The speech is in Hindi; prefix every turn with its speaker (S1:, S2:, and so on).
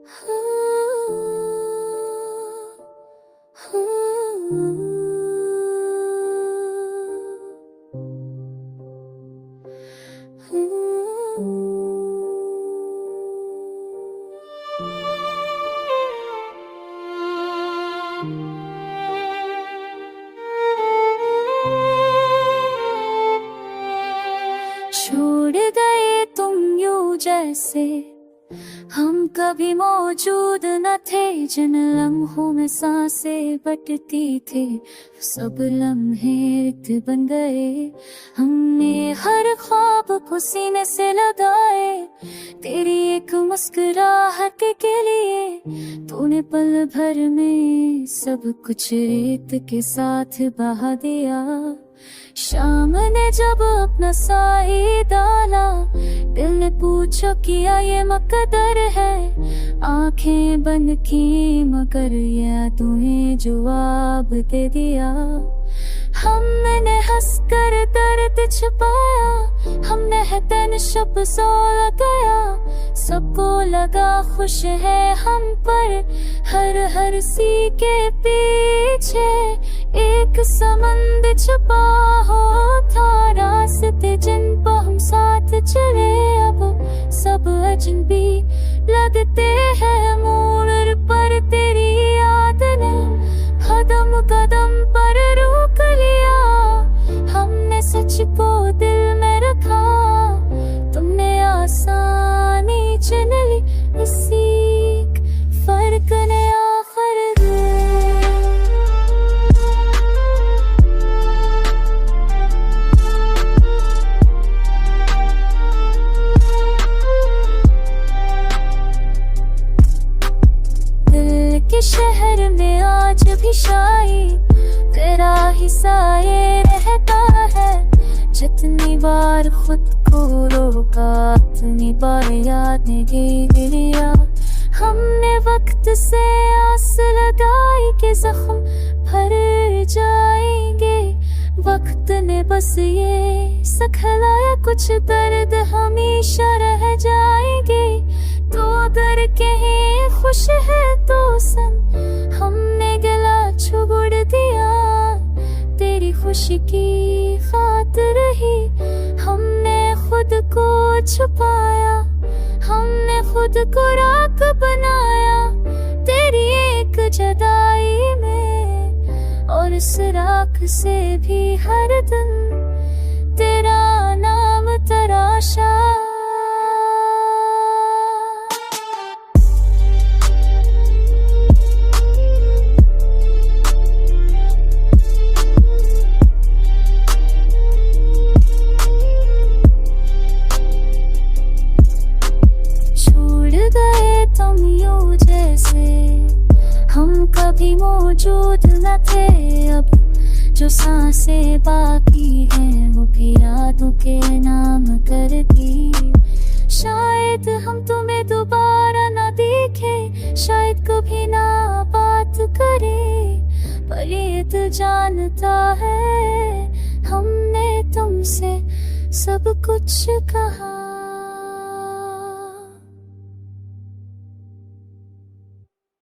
S1: छोड़ गए तुम यूं जैसे हम कभी मौजूद न थे। जिन लम्हों में सांसें बटती थी सब लम्हे रिक्त बन गए। हमने हर ख्वाब को सीने से लगाए तेरी एक मुस्कुराहट के लिए। तूने पल भर में सब कुछ रेत के साथ बहा दिया। शाम ने जब अपना साए डाला दिल ने पूछा किया ये मकदर है। आंखें बंद की मगर ये तूने जवाब दे दिया। हमने हंसकर दर्द छुपाया, हमने है तन शब सो लगाया। सबको लगा खुश है हम पर, हर सी के पीछे एक समंदर छुपा हो था। रास्ते जिन पर हम साथ चले अब सब अजनबी लगते हैं। मोड़ पर तेरी याद ने कदम कदम पर रोक लिया। हमने सच को दिल में रखा, तुमने आसानी चुन ली। इसी फर्क ने आखिर दिल के शहर में आज भी शायद तेरा ही साये रहता है। जितनी बार खुद को रोका उतनी बार याद नहीं लिया। हमने वक्त से आस लगाई कि जख्म भर जाएंगे। वक्त ने बस ये सिखलाया कुछ दर्द हमेशा रह जाएंगे। तो डर के ही खुश है तो सन हमने गला छोड़ दिया। तेरी खुशी की खातिर ही हमने खुद को छुपाया। हमने खुद को राख बनाया तेरी एक जुदाई में। और इस राख से भी हर दिन तेरा नाम तराशा। तुम यूं जैसे हम कभी मौजूद न थे। अब जो सांसें बाकी हैं वो भी यादों के नाम कर दी। शायद हम तुम्हें दोबारा न देखे, शायद कभी ना बात करे। पर ये तो जानता है हमने तुमसे सब कुछ कहा।